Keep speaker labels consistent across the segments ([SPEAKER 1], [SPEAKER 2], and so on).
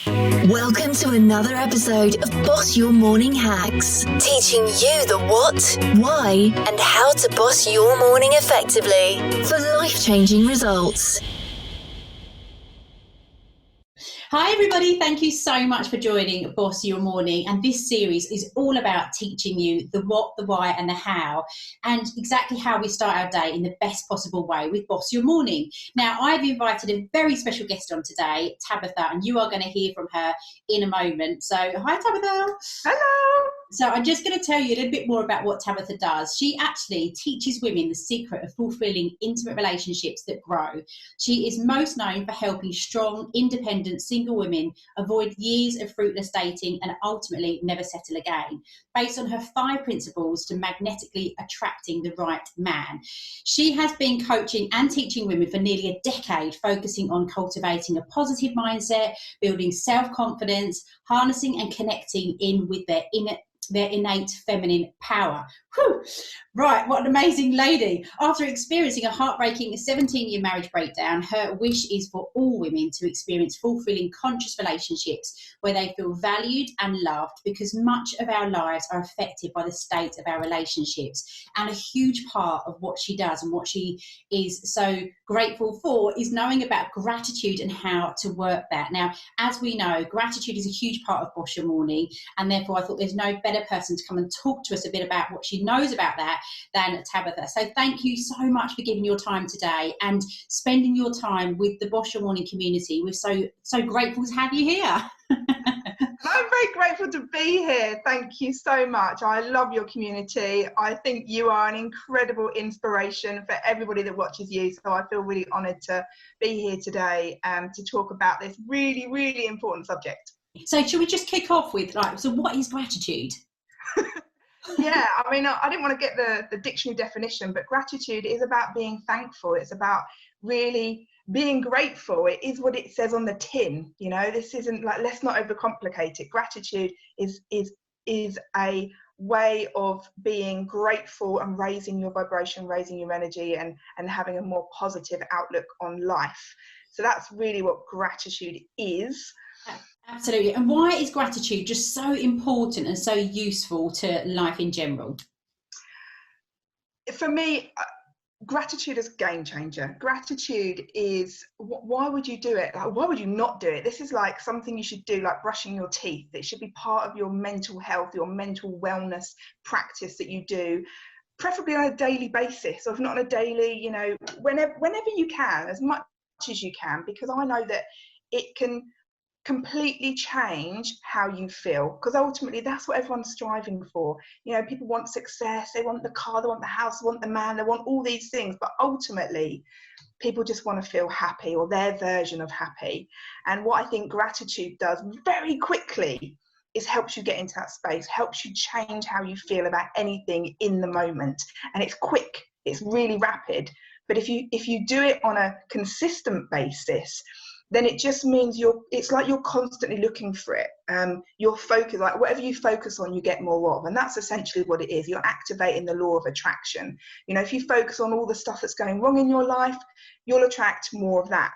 [SPEAKER 1] Welcome to another episode of Boss Your Morning Hacks, teaching you the what, why, and how to boss your morning effectively for life-changing results.
[SPEAKER 2] Hi everybody, thank you so much for joining Boss Your Morning, and this series is all about teaching you the what, the why and the how, and exactly how we start our day in the best possible way with Boss Your Morning. Now I've invited a very special guest on today, Tabitha, and you are going to hear from her in a moment. So hi Tabitha.
[SPEAKER 3] Hello.
[SPEAKER 2] So I'm just going to tell you a little bit more about what Tabitha does. She actually teaches women the secret of fulfilling intimate relationships that grow. She is most known for helping strong, independent, single women avoid years of fruitless dating and ultimately never settle again, based on her 5 principles to magnetically attracting the right man. She has been coaching and teaching women for nearly a decade, focusing on cultivating a positive mindset, building self-confidence, harnessing and connecting in with their innate feminine power. Whew. Right, what an amazing lady. After experiencing a heartbreaking 17-year marriage breakdown, her wish is for all women to experience fulfilling, conscious relationships where they feel valued and loved, because much of our lives are affected by the state of our relationships. And a huge part of what she does and what she is so grateful for is knowing about gratitude and how to work that. Now, as we know, gratitude is a huge part of Boss Your Morning, and therefore I thought there's no better person to come and talk to us a bit about what she knows about that than Tabitha. So thank you so much for giving your time today and spending your time with the Boss Your Morning community. We're so grateful to have you here.
[SPEAKER 3] I'm very grateful to be here. Thank you so much. I love your community. I think you are an incredible inspiration for everybody that watches you. So I feel really honoured to be here today to talk about this really, really important subject.
[SPEAKER 2] So should we just kick off with, so what is gratitude?
[SPEAKER 3] Yeah, I mean, I didn't want to get the dictionary definition, but gratitude is about being thankful. It's about really being grateful. It is what it says on the tin. You know, this isn't like, let's not overcomplicate it. Gratitude is a way of being grateful and raising your vibration, raising your energy, and having a more positive outlook on life. So that's really what gratitude is.
[SPEAKER 2] Absolutely. And why is gratitude just so important and so useful to life in general?
[SPEAKER 3] For me, gratitude is a game changer. Gratitude is, why would you do it? Like, why would you not do it? This is like something you should do, like brushing your teeth. It should be part of your mental health, your mental wellness practice that you do, preferably on a daily basis, or if not on a daily, you know, whenever you can, as much as you can, because I know that it can completely change how you feel, because ultimately that's what everyone's striving for. You know, people want success, they want the car, they want the house, they want the man, they want all these things, but ultimately people just want to feel happy, or their version of happy. And what I think gratitude does very quickly is helps you get into that space, helps you change how you feel about anything in the moment. And it's quick, it's really rapid. But if you do it on a consistent basis, then it just means it's like you're constantly looking for it. You're focused, like whatever you focus on, you get more of. And that's essentially what it is. You're activating the law of attraction. You know, if you focus on all the stuff that's going wrong in your life, you'll attract more of that.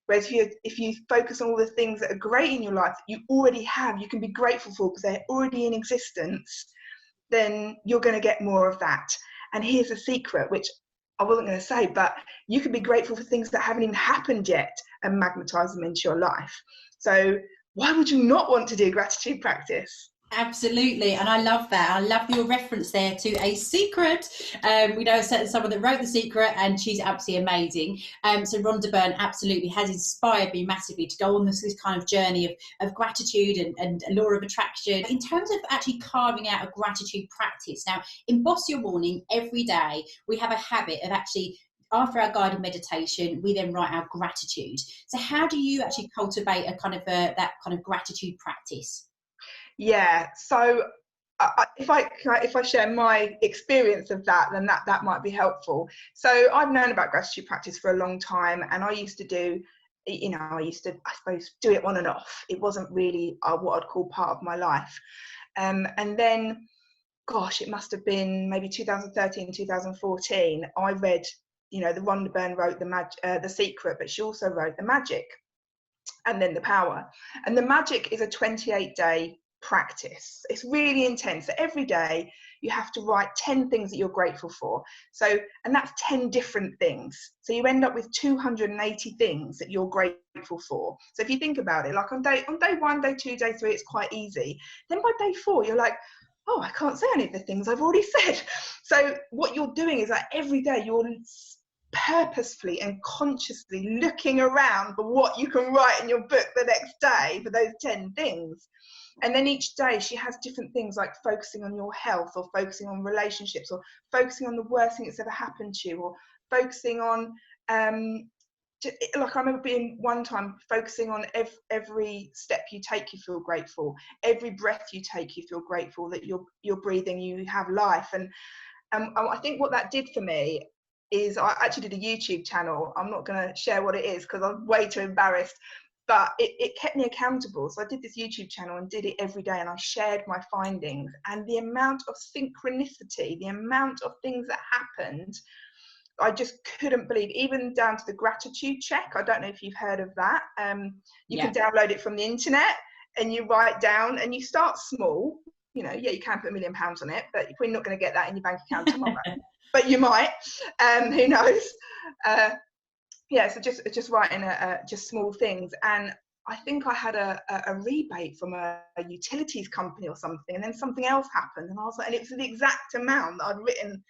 [SPEAKER 3] Whereas if you focus on all the things that are great in your life that you already have, you can be grateful for because they're already in existence, then you're going to get more of that. And here's a secret, which I wasn't going to say, but you can be grateful for things that haven't even happened yet and magnetize them into your life. So why would you not want to do gratitude practice?
[SPEAKER 2] Absolutely, and I love that. I love your reference there to A Secret. We know someone that wrote The Secret, and she's absolutely amazing. So Rhonda Byrne absolutely has inspired me massively to go on this kind of journey of gratitude and law of attraction. In terms of actually carving out a gratitude practice, now in Boss Your Morning, every day we have a habit of actually, after our guided meditation, we then write our gratitude. So how do you actually cultivate that kind of gratitude practice?
[SPEAKER 3] Yeah, so if I share my experience of that, then that might be helpful. So I've known about gratitude practice for a long time, and I used to, I suppose, do it on and off. It wasn't really what I'd call part of my life. And then, gosh, it must have been maybe 2013, 2014. I read, the Rhonda Byrne wrote The Secret, but she also wrote The Magic. and then the power. And the magic is a 28-day practice. It's really intense. So every day you have to write 10 things that you're grateful for. So, and that's 10 different things. So you end up with 280 things that you're grateful for. So if you think about it, like on day 1, day 2, day 3, it's quite easy. Then by day 4, you're like, oh, I can't say any of the things I've already said. So what you're doing is that every day you're purposefully and consciously looking around for what you can write in your book the next day for those 10 things. And then each day she has different things, like focusing on your health, or focusing on relationships, or focusing on the worst thing that's ever happened to you, or focusing on like I remember being one time focusing on every step you take, you feel grateful. Every breath you take, you feel grateful that you're breathing, you have life. And I think what that did for me is I actually did a YouTube channel. I'm not going to share what it is because I'm way too embarrassed, but it kept me accountable. So I did this YouTube channel and did it every day, and I shared my findings, and the amount of synchronicity, the amount of things that happened, I just couldn't believe, even down to the gratitude check. I don't know if you've heard of that. You can download it from the internet, and you write down, and you start small. You know, yeah, you can put £1 million on it, but we're not going to get that in your bank account tomorrow. But you might. Who knows? So just writing just small things. And I think I had a rebate from a utilities company or something, and then something else happened, and I was like, and it was the exact amount that I'd written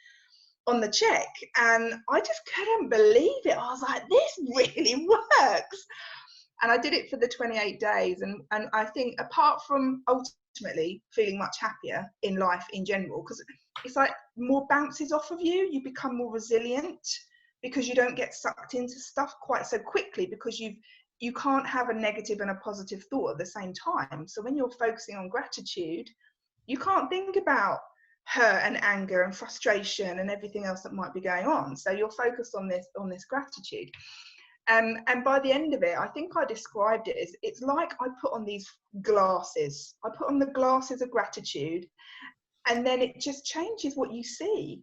[SPEAKER 3] on the check, and I just couldn't believe it. I was like, this really works. And I did it for the 28 days, and I think, apart from ultimately feeling much happier in life in general, because it's like more bounces off of you, you become more resilient, because you don't get sucked into stuff quite so quickly, because you can't have a negative and a positive thought at the same time. So when you're focusing on gratitude, you can't think about hurt and anger and frustration and everything else that might be going on. So you're focused on this gratitude. And by the end of it, I think I described it as, it's like I put on these glasses. I put on the glasses of gratitude, and then it just changes what you see.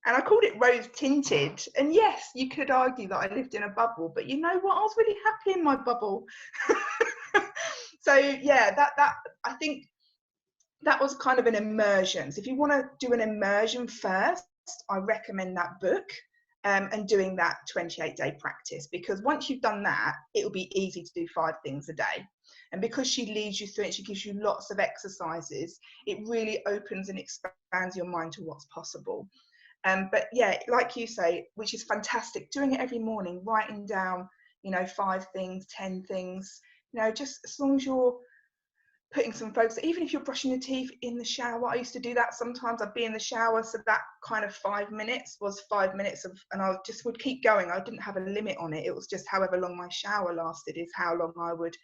[SPEAKER 3] And I called it rose tinted. And yes, you could argue that I lived in a bubble, but you know what? I was really happy in my bubble. So yeah, that I think that was kind of an immersion. So if you want to do an immersion first, I recommend that book. And doing that 28-day practice, because once you've done that, it will be easy to do 5 things a day. And because she leads you through it, she gives you lots of exercises, it really opens and expands your mind to what's possible. But yeah, like you say, which is fantastic, doing it every morning, writing down, 5 things, 10 things, just as long as you're putting some focus, even if you're brushing your teeth in the shower. I used to do that sometimes. I'd be in the shower, so that kind of 5 minutes was 5 minutes of, and I just would keep going. I didn't have a limit on it. It was just however long my shower lasted is how long I would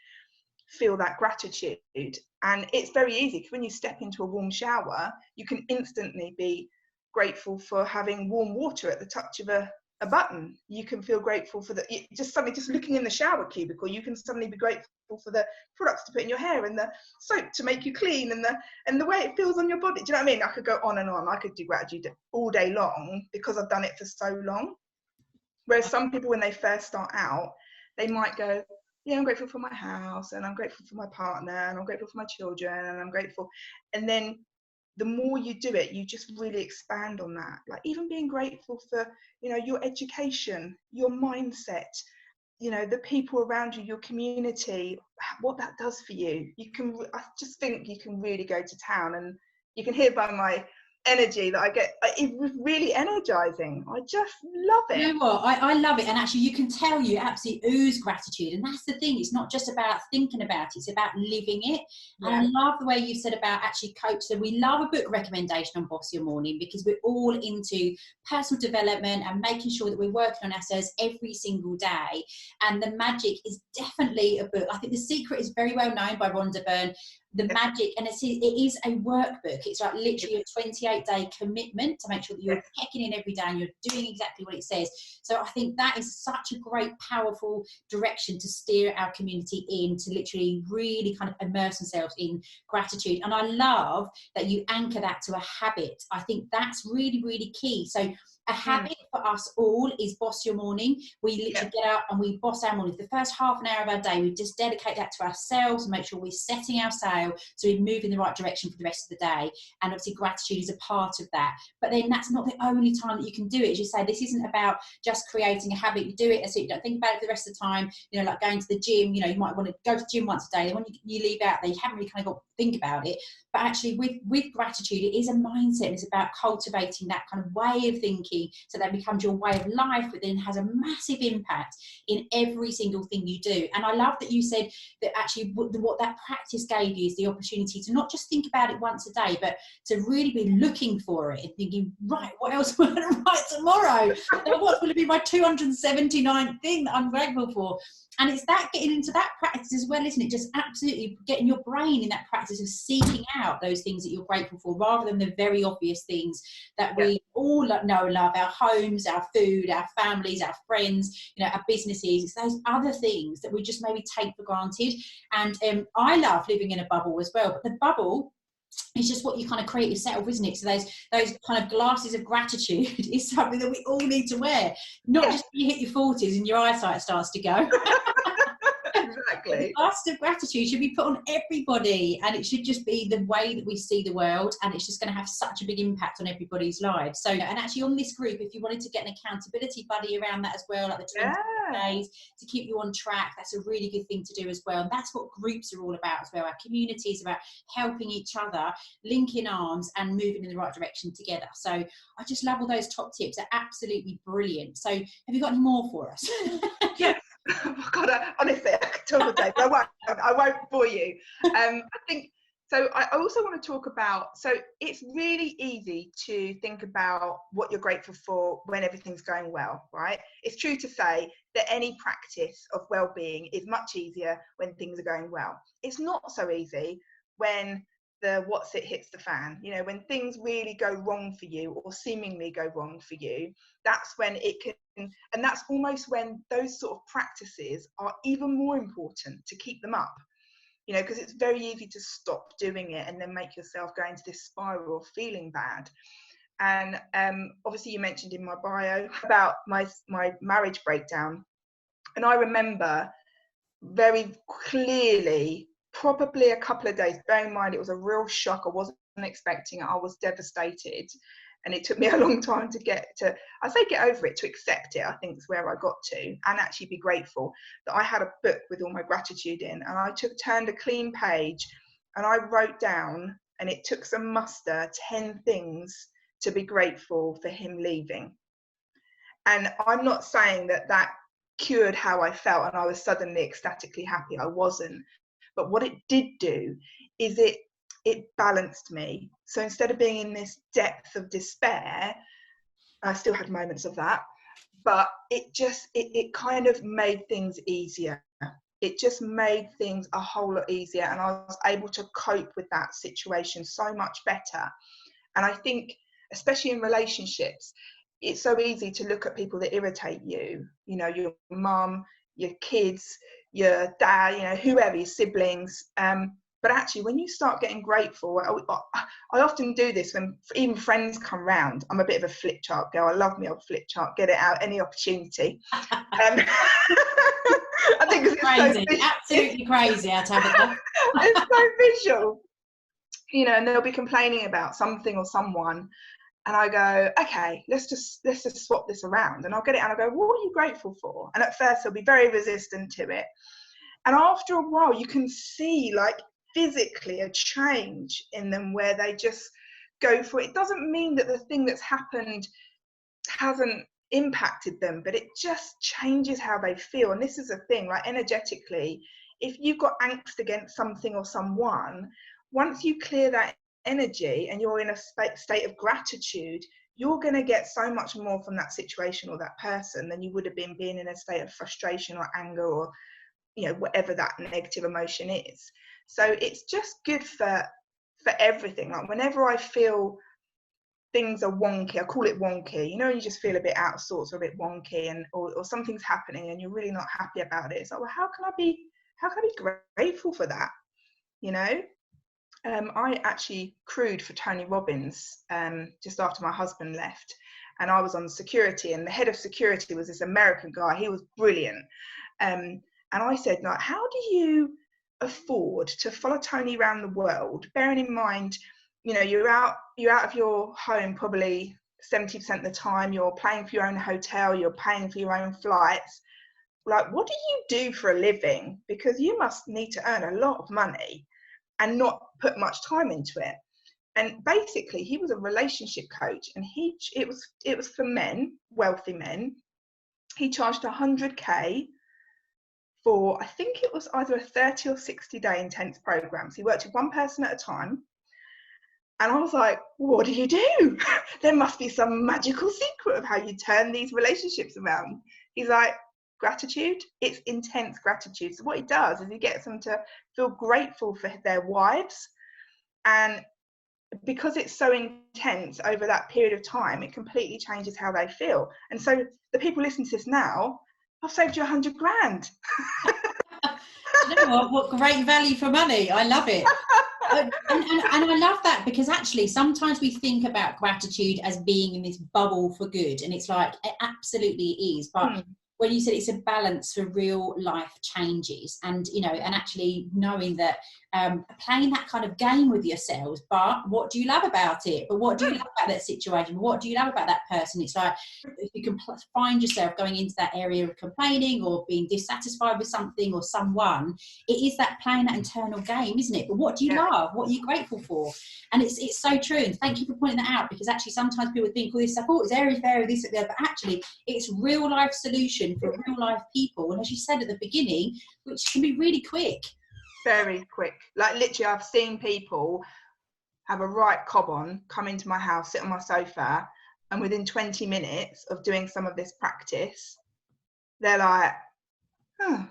[SPEAKER 3] feel that gratitude. And it's very easy, because when you step into a warm shower, you can instantly be grateful for having warm water at the touch of a button. You can feel grateful for just looking in the shower cubicle, you can suddenly be grateful for the products to put in your hair, and the soap to make you clean, and the way it feels on your body. Do you know what I mean? I could go on and on. I could do gratitude all day long, because I've done it for so long. Whereas some people, when they first start out, they might go, yeah, I'm grateful for my house, and I'm grateful for my partner, and I'm grateful for my children, and I'm grateful. And then the more you do it, you just really expand on that. Like even being grateful for, your education, your mindset, the people around you, your community, what that does for you. I just think you can really go to town, and you can hear by my energy that I get, it was really energizing. I just love it.
[SPEAKER 2] You know what? I love it. And actually, you can tell you absolutely ooze gratitude. And that's the thing. It's not just about thinking about it. It's about living it. Yeah. And I love the way you said about actually coach. So we love a book recommendation on Boss Your Morning, because we're all into personal development and making sure that we're working on ourselves every single day. And The Magic is definitely a book. I think The Secret is very well known by Rhonda Byrne. The Magic, and it is a workbook. It's like literally a 28-day commitment to make sure that you're checking in every day and you're doing exactly what it says. So I think that is such a great, powerful direction to steer our community in, to literally really kind of immerse themselves in gratitude. And I love that you anchor that to a habit. I think that's really, really key. So A habit for us all is boss your morning. We literally get out and we boss our morning. The first half an hour of our day, we just dedicate that to ourselves and make sure we're setting our sail so we move in the right direction for the rest of the day. And obviously gratitude is a part of that. But then that's not the only time that you can do it. As you say, this isn't about just creating a habit. You do it so you don't think about it for the rest of the time. You know, like going to the gym, you know, you might want to go to the gym once a day. Then when you leave out there, you haven't really kind of got to think about it. But actually with gratitude, it is a mindset. It's about cultivating that kind of way of thinking so that becomes your way of life, but then has a massive impact in every single thing you do. And I love that you said that actually what that practice gave you is the opportunity to not just think about it once a day, but to really be looking for it and thinking, right, what else am I going to write tomorrow? What's going to be my 279th thing that I'm grateful for? And it's that getting into that practice as well, isn't it? Just absolutely getting your brain in that practice of seeking out those things that you're grateful for, rather than the very obvious things that we all know and love: our homes, our food, our families, our friends, you know, our businesses. It's those other things that we just maybe take for granted. And I love living in a bubble as well, but the bubble, it's just what you kind of create yourself, isn't it? So those kind of glasses of gratitude is something that we all need to wear, not just when you hit your 40s and your eyesight starts to go.
[SPEAKER 3] Exactly.
[SPEAKER 2] The glasses of gratitude should be put on everybody, and it should just be the way that we see the world, and it's just going to have such a big impact on everybody's lives. So, and actually on this group, if you wanted to get an accountability buddy around that as well, like the 20 days to keep you on track, that's a really good thing to do as well. And that's what groups are all about as well. Our community is about helping each other, linking arms and moving in the right direction together. So I just love all those top tips. They're absolutely brilliant. So have you got any more for us?
[SPEAKER 3] Yes. Oh God, honestly, I could talk all day, but I won't bore you. I think so. I also want to talk about, so it's really easy to think about what you're grateful for when everything's going well, right? It's true to say that any practice of well-being is much easier when things are going well. It's not so easy when the what's it hits the fan, you know, when things really go wrong for you or seemingly go wrong for you. That's when it can, and that's almost when those sort of practices are even more important to keep them up, you know, because it's very easy to stop doing it and then make yourself go into this spiral of feeling bad. And obviously you mentioned in my bio about my marriage breakdown, and I remember very clearly, probably a couple of days, bearing in mind it was a real shock, I wasn't expecting it, I was devastated, and it took me a long time to get over it, to accept it, I think is where I got to, and actually be grateful that I had a book with all my gratitude in, and I turned a clean page and I wrote down, and it took some muster, 10 things to be grateful for him leaving. And I'm not saying that cured how I felt and I was suddenly ecstatically happy. I wasn't. But what it did do is it balanced me. So instead of being in this depth of despair, I still had moments of that, but it kind of made things easier. It just made things a whole lot easier, and I was able to cope with that situation so much better. And I think, especially in relationships, it's so easy to look at people that irritate you, you know, your mum, your kids, your dad, you know, whoever, your siblings. But actually, when you start getting grateful, I often do this when even friends come round. I'm a bit of a flip chart girl. I love me old flip chart. Get it out any opportunity. I think it's
[SPEAKER 2] crazy,
[SPEAKER 3] so
[SPEAKER 2] absolutely crazy. It's
[SPEAKER 3] so visual, you know. And they'll be complaining about something or someone, and I go, okay, let's just swap this around. And I'll get it, and I'll go, what are you grateful for? And at first, they'll be very resistant to it. And after a while, you can see, like, physically a change in them where they just go for it. It doesn't mean that the thing that's happened hasn't impacted them, but it just changes how they feel. And this is a thing, like, energetically, if you've got angst against something or someone, once you clear that energy and you're in a state of gratitude, you're going to get so much more from that situation or that person than you would have been being in a state of frustration or anger or, you know, whatever that negative emotion is. So it's just good for everything. Like, whenever I feel things are wonky, I call it wonky, you know, you just feel a bit out of sorts or a bit wonky, and or something's happening and you're really not happy about it. It's like, well, how can I be grateful for that, you know? I actually crewed for Tony Robbins just after my husband left, and I was on security, and the head of security was this American guy. He was brilliant. And I said, like, how do you afford to follow Tony around the world, bearing in mind, you know, you're out of your home probably 70% of the time, you're paying for your own hotel, you're paying for your own flights. Like, what do you do for a living? Because you must need to earn a lot of money and not put much time into it. And basically, he was a relationship coach, and it was for men, wealthy men. He charged 100K for, I think it was either a 30 or 60 day intense program. So he worked with one person at a time. And I was like, what do you do? There must be some magical secret of how you turn these relationships around. He's like, gratitude. It's intense gratitude. So what he does is he gets them to feel grateful for their wives. And because it's so intense over that period of time, it completely changes how they feel. And so the people listening to this now, I've saved you 100 grand.
[SPEAKER 2] You know what great value for money. I love it. And I love that, because actually sometimes we think about gratitude as being in this bubble for good, and it's like, it absolutely is, but when you said it's a balance for real life changes, and you know, and actually knowing that playing that kind of game with yourselves, but what do you love about it? But what do you love about that situation? What do you love about that person? It's like, if you can find yourself going into that area of complaining or being dissatisfied with something or someone, it is that playing that internal game, isn't it? But what do you love? What are you grateful for? And it's so true. And thank you for pointing that out, because actually sometimes people think, well, this support is airy fairy, this, that, but actually it's real life solution for real life people. And as you said at the beginning, which can be really quick.
[SPEAKER 3] Very quick. Like, literally, I've seen people have a right cob on, come into my house, sit on my sofa, and within 20 minutes of doing some of this practice, they're like, and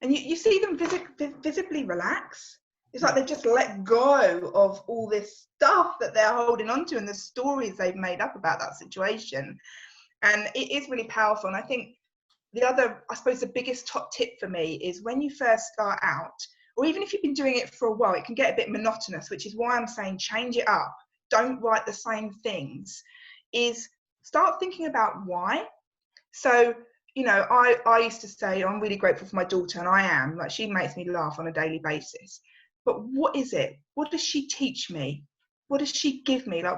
[SPEAKER 3] you see them visibly relax. It's like they've just let go of all this stuff that they're holding on to and the stories they've made up about that situation. And it is really powerful. And I think the other, I suppose the biggest top tip for me is, when you first start out, or even if you've been doing it for a while, it can get a bit monotonous, which is why I'm saying change it up. Don't write the same things. Is start thinking about why. So, you know, I used to say, I'm really grateful for my daughter, and I am. Like, she makes me laugh on a daily basis. But what is it? What does she teach me? What does she give me? Like,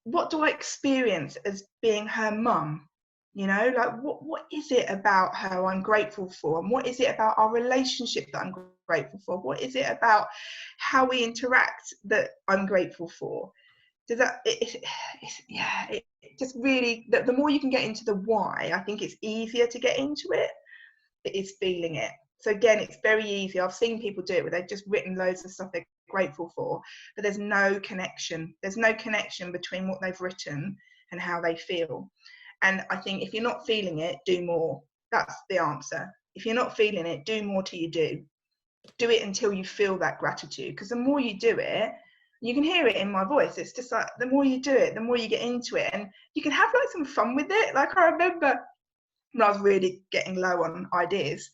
[SPEAKER 3] what do I experience as being her mum? You know, like, what is it about her I'm grateful for? And what is it about our relationship that I'm grateful for? What is it about how we interact that I'm grateful for? Does that, it just really, the more you can get into the why, I think it's easier to get into it. It is feeling it. So again, it's very easy. I've seen people do it where they've just written loads of stuff they're grateful for, but there's no connection. There's no connection between what they've written and how they feel. And I think if you're not feeling it, do more. That's the answer. If you're not feeling it, do more till you do. Do it until you feel that gratitude. Because the more you do it, you can hear it in my voice. It's just like, the more you do it, the more you get into it. And you can have like some fun with it. Like, I remember when I was really getting low on ideas,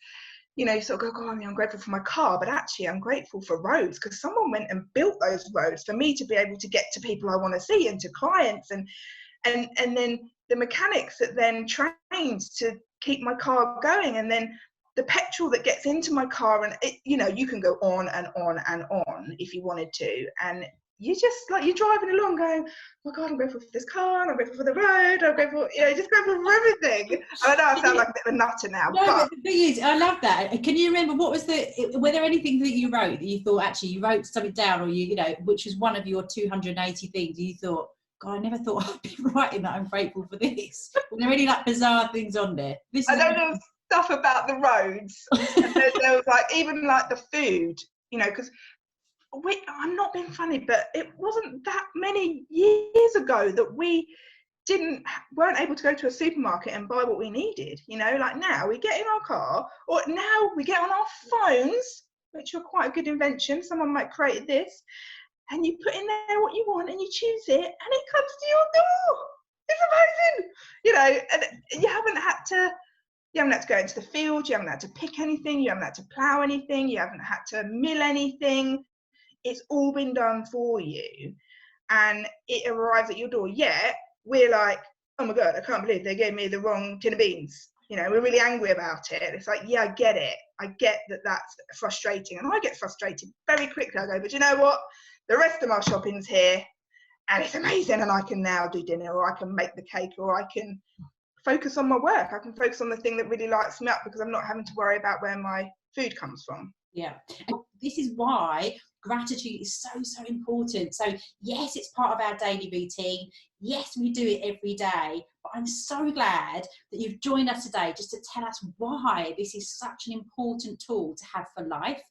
[SPEAKER 3] you know, you sort of go, God, I'm grateful for my car, but actually I'm grateful for roads, because someone went and built those roads for me to be able to get to people I want to see and to clients, and then the mechanics that then trained to keep my car going, and then the petrol that gets into my car, and it, you know, you can go on and on and on if you wanted to, and you just, like, you're driving along going, oh my God, I'm grateful for this car, and I'm grateful for the road, I'm grateful, you know, just grateful for everything. I know I sound like a bit of a nutter now.
[SPEAKER 2] No, but the thing is, I love that. Can you remember, were there anything that you wrote that you thought, actually, you wrote something down, or you know, which was one of your 280 things, you thought, God, I never thought I'd be writing that I'm grateful for this. Were there any like bizarre things on there?
[SPEAKER 3] I don't know stuff about the roads. And there was like, even like the food, you know, because I'm not being funny, but it wasn't that many years ago that we weren't able to go to a supermarket and buy what we needed. You know, like, now we get in our car, or now we get on our phones, which are quite a good invention. Someone might create this, and you put in there what you want and you choose it, and it comes to your door. It's amazing. You know, and you haven't had to go into the field, you haven't had to pick anything, you haven't had to plough anything, you haven't had to mill anything. It's all been done for you. and it arrives at your door, yet we're like, oh my God, I can't believe they gave me the wrong tin of beans. You know, we're really angry about it. It's like, yeah, I get it. I get that that's frustrating. And I get frustrated very quickly. I go, but you know what? The rest of my shopping's here and it's amazing. And I can now do dinner, or I can make the cake, or I can focus on my work. I can focus on the thing that really lights me up, because I'm not having to worry about where my food comes from.
[SPEAKER 2] Yeah. And this is why gratitude is so important. So yes, it's part of our daily routine. Yes, we do it every day. But I'm so glad that you've joined us today just to tell us why this is such an important tool to have for life,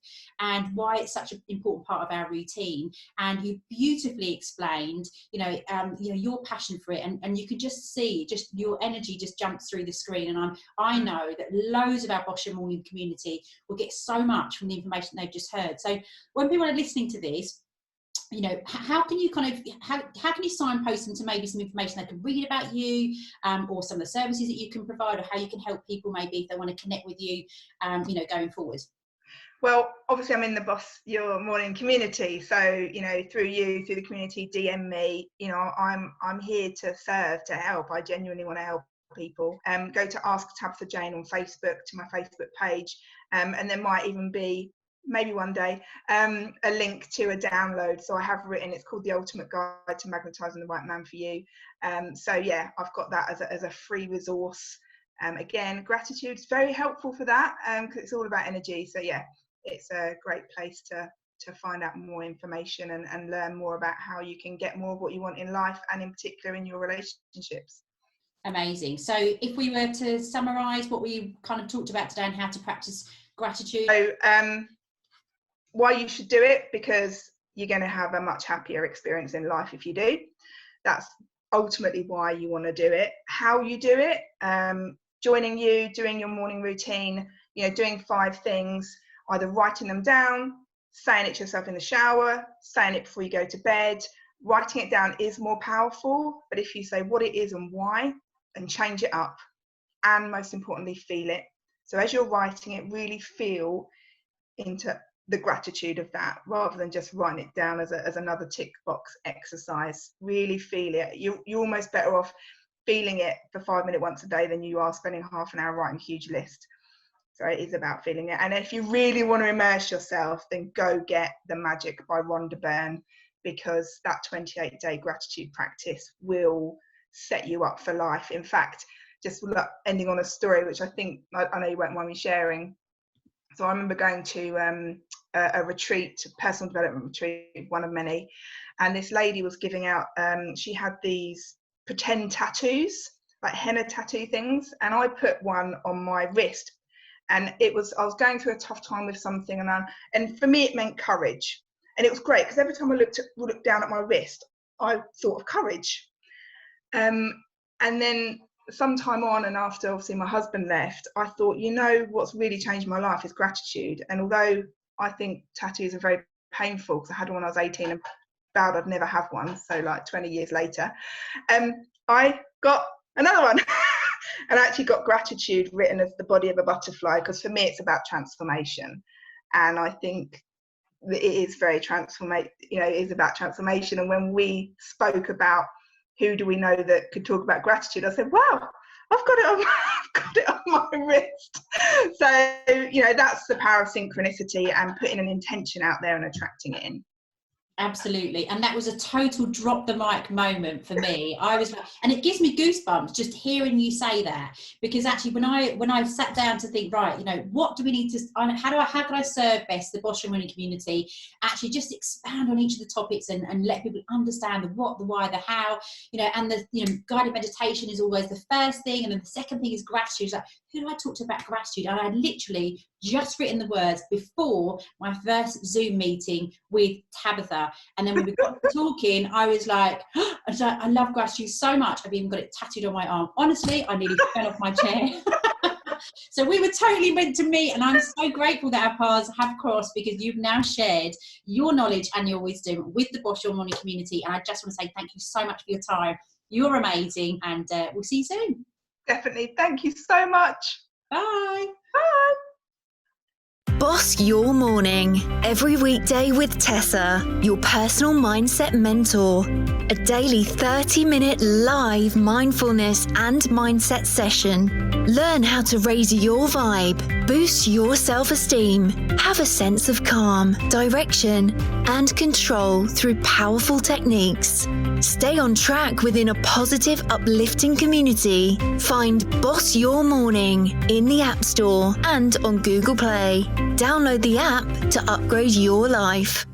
[SPEAKER 2] and why it's such an important part of our routine. And you beautifully explained, your passion for it, and you could just see just your energy just jumps through the screen. And I know that loads of our Boss Your Morning community will get so much from the information they've just heard. So when people are listening to this, how can you how can you signpost them to maybe some information they can read about you, or some of the services that you can provide, or how you can help people maybe if they want to connect with you, going forward?
[SPEAKER 3] Well, obviously I'm in the Boss Your Morning community, so through the community, DM me. I'm here to serve, to help. I genuinely want to help people. Go to Ask Tabitha Jane on Facebook, to my Facebook page, and there might even be, maybe one day, a link to a download. So I have written, it's called The Ultimate Guide to Magnetising the Right Man for You. So yeah, I've got that as a free resource. Again, gratitude is very helpful for that, because it's all about energy. So yeah, it's a great place to find out more information and learn more about how you can get more of what you want in life, and in particular in your relationships.
[SPEAKER 2] Amazing. So if we were to summarise what we kind of talked about today and how to practice gratitude.
[SPEAKER 3] So why you should do it, because you're going to have a much happier experience in life if you do. That's ultimately why you want to do it. How you do it, joining you, doing your morning routine, doing 5 things, either writing them down, saying it to yourself in the shower, saying it before you go to bed. Writing it down is more powerful, but if you say what it is and why, and change it up, and most importantly, feel it. So as you're writing it, really feel into the gratitude of that, rather than just writing it down as another tick box exercise. Really feel it. You're almost better off feeling it for 5 minutes once a day than you are spending half an hour writing a huge list. So it is about feeling it. And if you really want to immerse yourself, then go get The Magic by Rhonda Byrne, because that 28-day gratitude practice will set you up for life. In fact, just ending on a story, which I think, I know you won't mind me sharing. So I remember going to a retreat, a personal development retreat, one of many, and this lady was giving out, she had these pretend tattoos, like henna tattoo things, and I put one on my wrist, and I was going through a tough time with something, and for me it meant courage, and it was great because every time I looked down at my wrist, I thought of courage, and then some time on, and after obviously my husband left, I thought, what's really changed my life is gratitude. And although I think tattoos are very painful, because I had one when I was 18 and vowed I'd never have one, so like 20 years later, I got another one and I actually got gratitude written as the body of a butterfly, because for me it's about transformation, and I think that it is very it is about transformation. And when we spoke about who do we know that could talk about gratitude, I said, wow, I've got it on my wrist. So, that's the power of synchronicity and putting an intention out there and attracting it in.
[SPEAKER 2] Absolutely. And that was a total drop the mic moment for me. I was, and it gives me goosebumps just hearing you say that, because actually when I sat down to think, right, what do we need to, how can I serve best the Boss Your Morning community, actually just expand on each of the topics and let people understand the what, the why, the how, and the, guided meditation is always the first thing. And then the second thing is gratitude. It's like, who do I talk to about gratitude? And I had literally just written the words before my first Zoom meeting with Tabitha. And then when we got talking, I was like, I love gratitude so much. I've even got it tattooed on my arm. Honestly, I nearly fell off my chair. So we were totally meant to meet, and I'm so grateful that our paths have crossed, because you've now shared your knowledge and your wisdom with the Boss Your Morning community. And I just want to say thank you so much for your time. You're amazing, and we'll see you soon.
[SPEAKER 3] Definitely. Thank you so much.
[SPEAKER 2] Bye.
[SPEAKER 3] Bye.
[SPEAKER 1] Boss Your Morning, every weekday with Tessa, your personal mindset mentor. A daily 30-minute live mindfulness and mindset session. Learn how to raise your vibe, boost your self-esteem, have a sense of calm, direction, and control through powerful techniques. Stay on track within a positive, uplifting community. Find Boss Your Morning in the App Store and on Google Play. Download the app to upgrade your life.